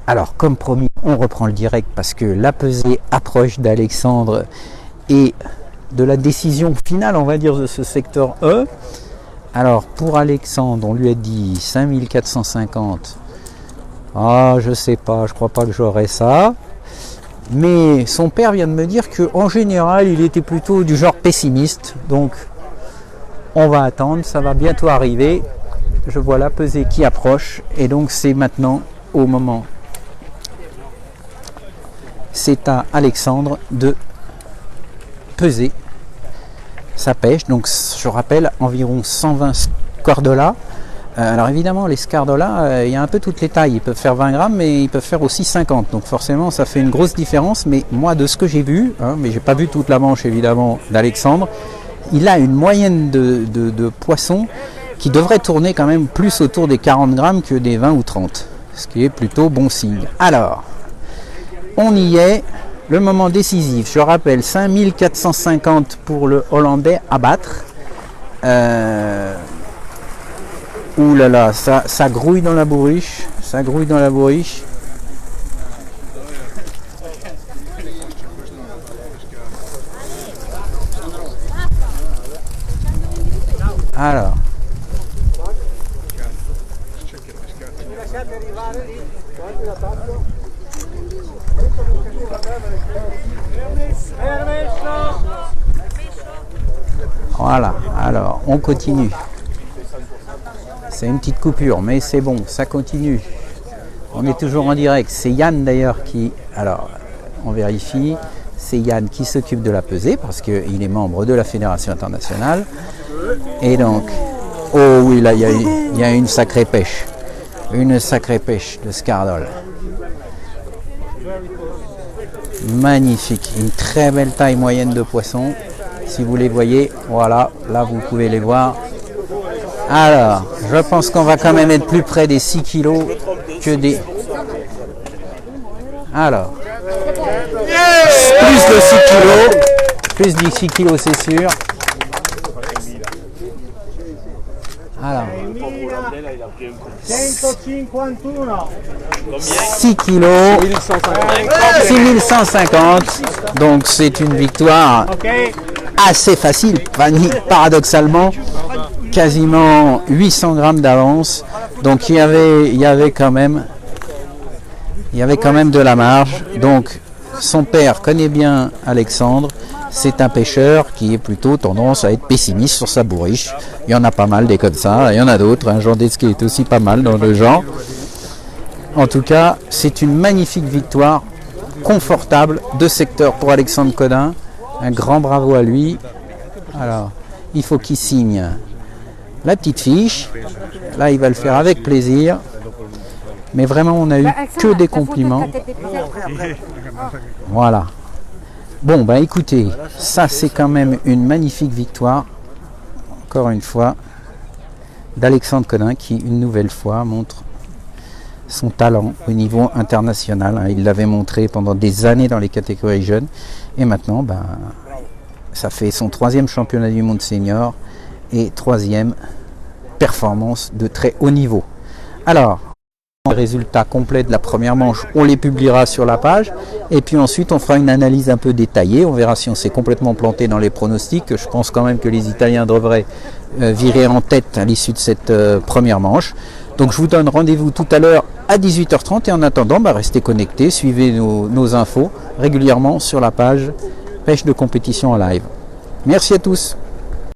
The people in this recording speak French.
Alors, comme promis, on reprend le direct parce que la pesée approche d'Alexandre et de la décision finale, on va dire, de ce secteur E. Alors, pour Alexandre, on lui a dit 5450. Ah, je sais pas, je crois pas que j'aurai ça. Mais son père vient de me dire qu'en général, il était plutôt du genre pessimiste. Donc, on va attendre, ça va bientôt arriver. Je vois la pesée qui approche. Et donc, c'est maintenant au moment. C'est à Alexandre de peser sa pêche. Donc, je rappelle, environ 120 scardolas. Alors évidemment, les scardolas, il y a un peu toutes les tailles. Ils peuvent faire 20 grammes, mais ils peuvent faire aussi 50. Donc forcément, ça fait une grosse différence. Mais moi, de ce que j'ai vu, mais j'ai pas vu toute la manche évidemment d'Alexandre, il a une moyenne de poissons qui devrait tourner quand même plus autour des 40 grammes que des 20 ou 30. Ce qui est plutôt bon signe. Alors, on y est. Le moment décisif. Je rappelle, 5450 pour le Hollandais à battre. Ouh là là, ça grouille dans la bourriche. Ça grouille dans la bourriche. Alors. Voilà, alors on continue. C'est une petite coupure, mais c'est bon, ça continue. On est toujours en direct. C'est Yann d'ailleurs qui... Alors, on vérifie. C'est Yann qui s'occupe de la pesée parce qu'il est membre de la Fédération internationale. Et donc, oh oui, là, il y a une sacrée pêche. Une sacrée pêche de scardole. Magnifique. Une très belle taille moyenne de poissons. Si vous les voyez, voilà, là vous pouvez les voir. Alors, je pense qu'on va quand même être plus près des 6 kilos que des... Alors, plus de 6 kilos, plus de 6 kilos c'est sûr. Alors, 6 kilos, 6150, donc c'est une victoire assez facile, paradoxalement. Quasiment 800 grammes d'avance, donc il y avait quand même de la marge. Donc son père connaît bien Alexandre, c'est un pêcheur qui est plutôt tendance à être pessimiste sur sa bourriche. Il y en a pas mal des comme ça, il y en a d'autres, Jean Desquet est aussi pas mal dans le genre. En tout cas, c'est une magnifique victoire confortable de secteur pour Alexandre Codin. Un grand bravo à lui. Alors, il faut qu'il signe la petite fiche. Là, il va le faire avec plaisir. Mais vraiment, on a eu que des compliments. Voilà. Bon, bah écoutez, ça c'est quand même une magnifique victoire. Encore une fois, d'Alexandre Codin qui, une nouvelle fois, montre son talent au niveau international. Il l'avait montré pendant des années dans les catégories jeunes. Et maintenant, ça fait son 3e championnat du monde senior. Et 3e performance de très haut niveau. Alors, les résultats complets de la première manche, on les publiera sur la page. Et puis ensuite, on fera une analyse un peu détaillée. On verra si on s'est complètement planté dans les pronostics. Je pense quand même que les Italiens devraient virer en tête à l'issue de cette première manche. Donc, je vous donne rendez-vous tout à l'heure à 18h30. Et en attendant, restez connectés. Suivez nos infos régulièrement sur la page Pêche de compétition en live. Merci à tous.